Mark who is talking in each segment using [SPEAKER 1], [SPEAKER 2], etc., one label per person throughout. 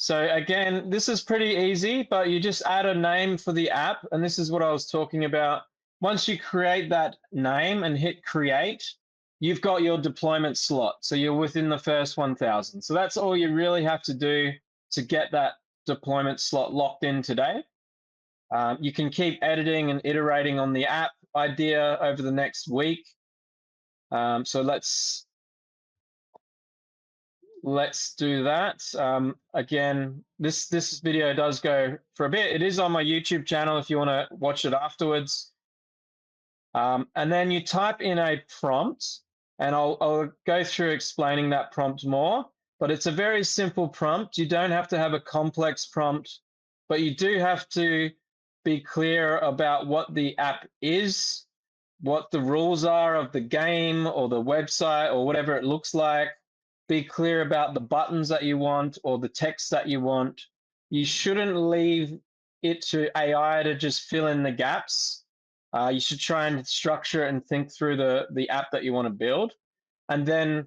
[SPEAKER 1] So again, this is pretty easy, but you just add a name for the app. And this is what I was talking about. Once you create that name and hit create, you've got your deployment slot. So you're within the first 1,000. So that's all you really have to do to get that deployment slot locked in today. You can keep editing and iterating on the app idea over the next week. So let's do that. Again, this video does go for a bit. It is on my YouTube channel if you want to watch it afterwards. And then you type in a prompt, and I'll go through explaining that prompt more. But it's a very simple prompt. You don't have to have a complex prompt, but you do have to be clear about what the app is, what the rules are of the game or the website or whatever it looks like. Be clear about the buttons that you want or the text that you want. You shouldn't leave it to AI to just fill in the gaps. You should try and structure and think through the app that you want to build. And then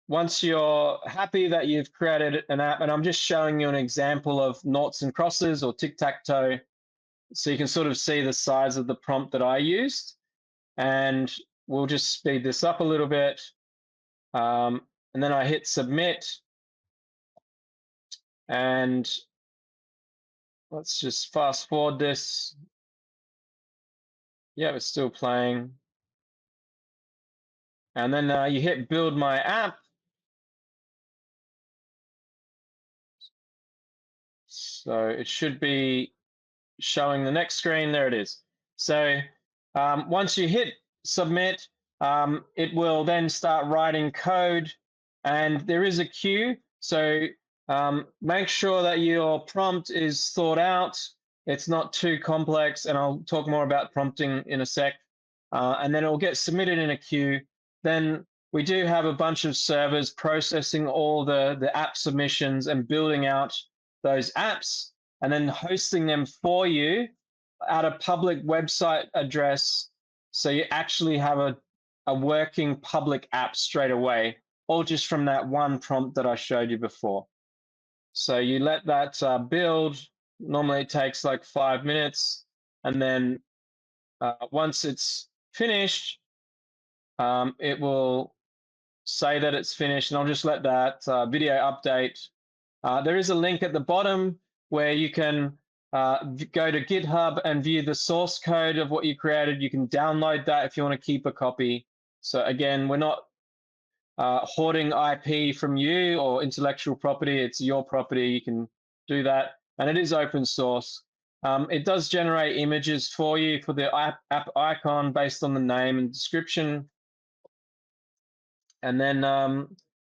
[SPEAKER 1] once you're happy that you've created an app, and I'm just showing you an example of noughts and crosses or tic-tac-toe, so you can sort of see the size of the prompt that I used. And we'll just speed this up a little bit. And then I hit submit. And let's just fast forward this. Yeah, it's still playing. And then you hit build my app. So it should be showing the next screen. There it is. So once you hit submit, it will then start writing code, and there is a queue. So make sure that your prompt is thought out. It's not too complex, and I'll talk more about prompting in a sec. And then it will get submitted in a queue. Then we do have a bunch of servers processing all the app submissions and building out those apps, and then hosting them for you at a public website address. So you actually have a working public app straight away, all just from that one prompt that I showed you before. So you let that build. Normally it takes like 5 minutes. And then once it's finished, it will say that it's finished. And I'll just let that video update. There is a link at the bottom where you can go to GitHub and view the source code of what you created. You can download that if you want to keep a copy. So again, we're not hoarding IP from you or intellectual property. It's your property. You can do that. And it is open source. It does generate images for you for the app icon based on the name and description. And then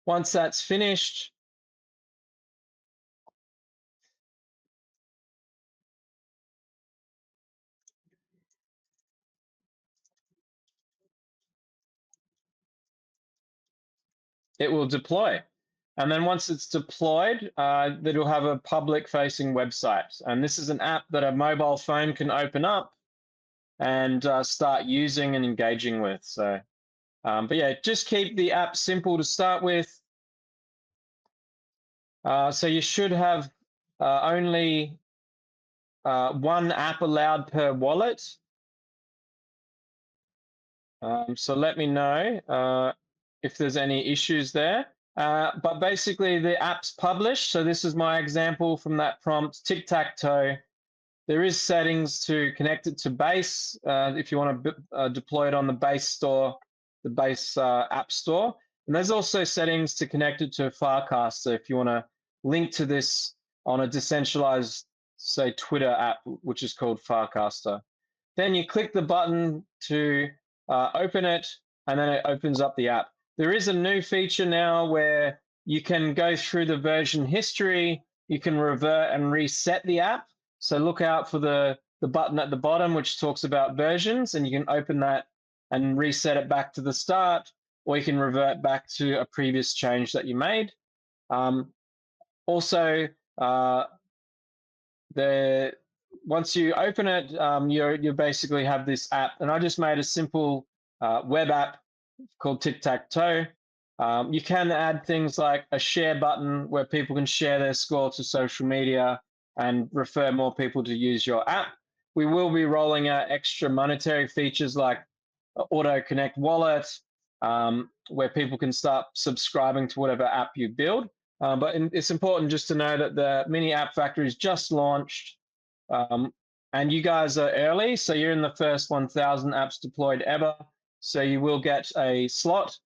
[SPEAKER 1] once that's finished, it will deploy. And then once it's deployed, it'll have a public-facing website. And this is an app that a mobile phone can open up and start using and engaging with. So, but yeah, just keep the app simple to start with. So you should have only one app allowed per wallet. So let me know if there's any issues there. But basically the app's published. So this is my example from that prompt, tic-tac-toe. There is settings to connect it to Base if you want to deploy it on the Base store, the Base app store. And there's also settings to connect it to Farcaster if you want to link to this on a decentralized, say, Twitter app, which is called Farcaster. Then you click the button to open it, and then it opens up the app. There is a new feature now where you can go through the version history. You can revert and reset the app. So look out for the button at the bottom, which talks about versions, and you can open that and reset it back to the start, or you can revert back to a previous change that you made. Also, once you open it, you basically have this app, and I just made a simple web app called Tic-Tac-Toe. You can add things like a share button where people can share their score to social media and refer more people to use your app. We will be rolling out extra monetary features like auto connect wallet, where people can start subscribing to whatever app you build. But it's important just to know that the mini app factory is just launched, and you guys are early, so you're in the first 1,000 apps deployed ever. So you will get a slot.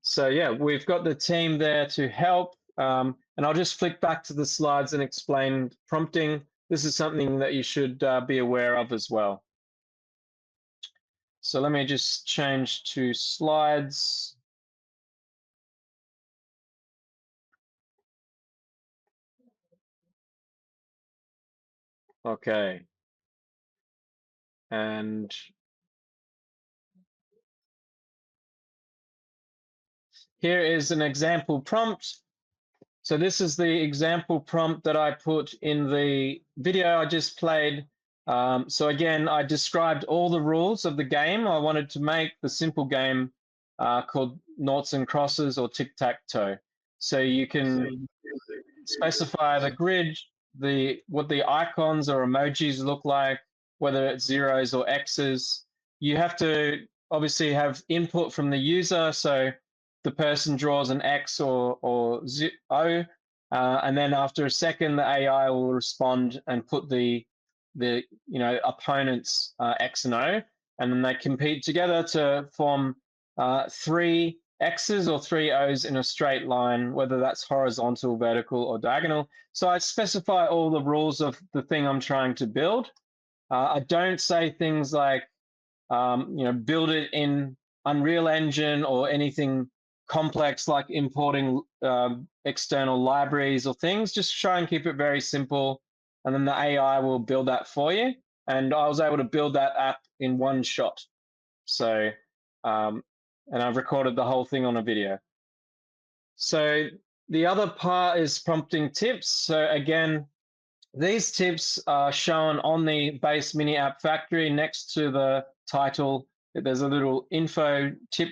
[SPEAKER 1] So yeah, we've got the team there to help. And I'll just flick back to the slides and explain prompting. This is something that you should be aware of as well. So let me just change to slides. Okay. And here is an example prompt. So this is the example prompt that I put in the video I just played. So again, I described all the rules of the game. I wanted to make the simple game called noughts and crosses or tic-tac-toe. So you can specify the grid, what the icons or emojis look like, whether it's zeros or X's. You have to obviously have input from the user. So the person draws an X or O, and then after a second, the AI will respond and put the opponent's X and O, and then they compete together to form 3 X's or 3 O's in a straight line, whether that's horizontal, vertical, or diagonal. So I specify all the rules of the thing I'm trying to build. I don't say things like, build it in Unreal Engine or anything complex like importing external libraries or things. Just try and keep it very simple, and then the AI will build that for you. And I was able to build that app in one shot. So, and I've recorded the whole thing on a video. So the other part is prompting tips. So again, these tips are shown on the base mini app factory next to the title. There's a little info tip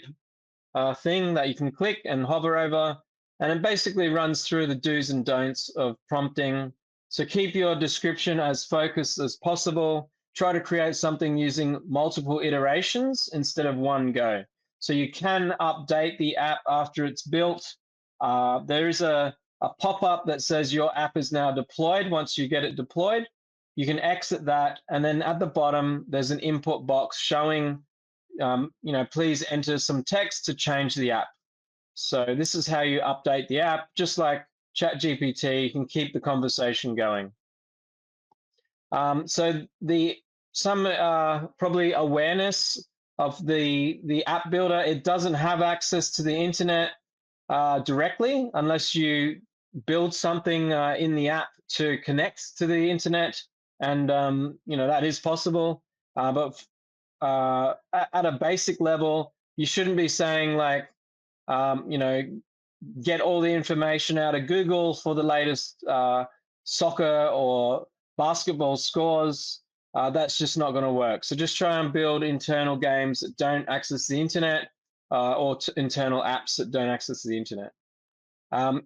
[SPEAKER 1] thing that you can click and hover over, and it basically runs through the do's and don'ts of prompting. So keep your description as focused as possible. Try to create something using multiple iterations instead of one go. So you can update the app after it's built. There is a pop-up that says your app is now deployed. Once you get it deployed, you can exit that, and then at the bottom there's an input box showing please enter some text to change the app. So this is how you update the app. Just like ChatGPT, you can keep the conversation going. So some probably awareness of the app builder. It doesn't have access to the internet directly unless you build something in the app to connect to the internet, and that is possible. But at a basic level, you shouldn't be saying like, get all the information out of Google for the latest soccer or basketball scores. That's just not going to work. So just try and build internal games that don't access the internet, or internal apps that don't access the internet.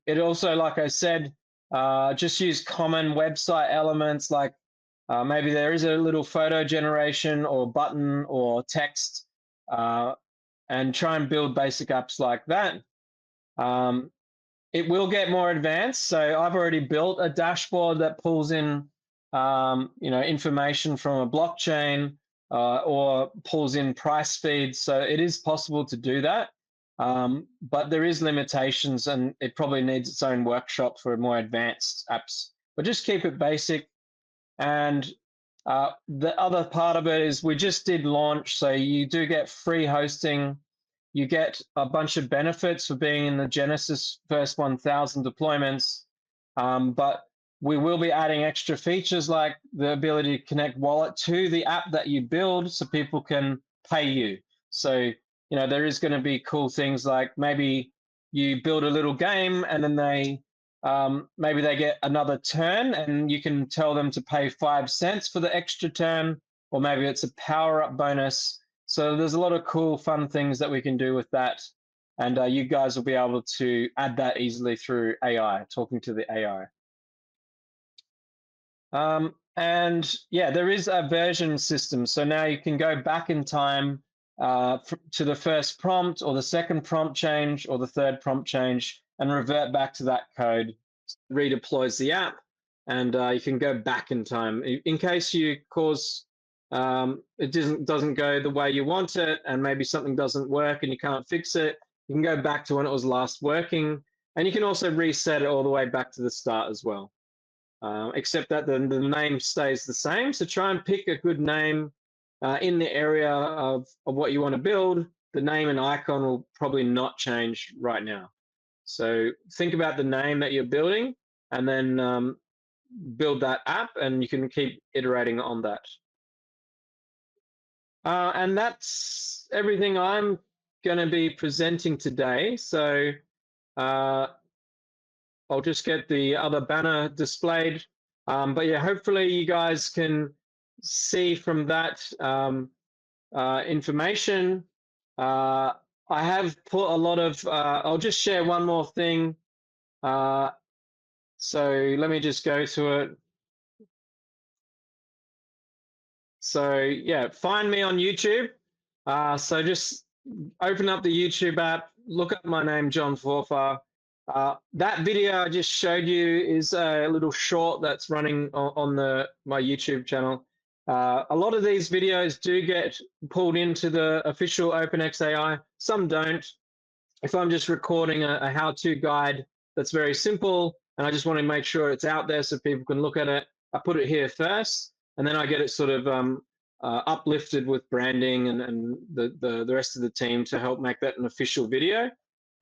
[SPEAKER 1] It also, like I said, just use common website elements like maybe there is a little photo generation or button or text, and try and build basic apps like that. It will get more advanced. So I've already built a dashboard that pulls in, information from a blockchain or pulls in price feeds. So it is possible to do that. But there is limitations, and it probably needs its own workshop for more advanced apps. But just keep it basic. And the other part of it is we just did launch, so you do get free hosting. You get a bunch of benefits for being in the Genesis first 1,000 deployments, but we will be adding extra features like the ability to connect wallet to the app that you build so people can pay you. So, there is going to be cool things like maybe you build a little game and then maybe they get another turn and you can tell them to pay 5 cents for the extra turn, or maybe it's a power-up bonus. So there's a lot of cool, fun things that we can do with that. and you guys will be able to add that easily through AI, talking to the AI. And yeah, there is a version system. So now you can go back in time to the first prompt or the second prompt change or the third prompt change and revert back to that code. Redeploys the app, and you can go back in time in case you cause it doesn't go the way you want it, and maybe something doesn't work and you can't fix it. You can go back to when it was last working, and you can also reset it all the way back to the start as well. Except that the name stays the same. So try and pick a good name in the area of what you want to build. The name and icon will probably not change right now. So think about the name that you're building, and then build that app, and you can keep iterating on that. And that's everything I'm going to be presenting today. So I'll just get the other banner displayed. But yeah, hopefully you guys can see from that information. I have put a lot of, I'll just share one more thing. So let me just go to it. So yeah, find me on YouTube. So just open up the YouTube app, look up my name, John Forfar. That video I just showed you is a little short that's running on my YouTube channel. A lot of these videos do get pulled into the official OpenxAI. Some don't. If I'm just recording a how-to guide that's very simple, and I just want to make sure it's out there so people can look at it, I put it here first, and then I get it sort of uplifted with branding and the rest of the team to help make that an official video.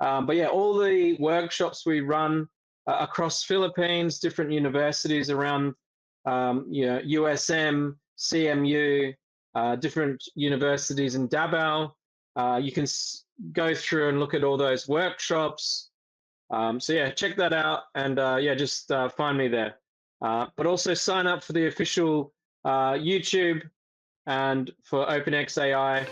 [SPEAKER 1] But yeah, all the workshops we run across Philippines, different universities around USM, CMU, different universities in Davao. You can go through and look at all those workshops. So yeah, check that out, and yeah, just find me there. But also sign up for the official YouTube and for OpenxAI.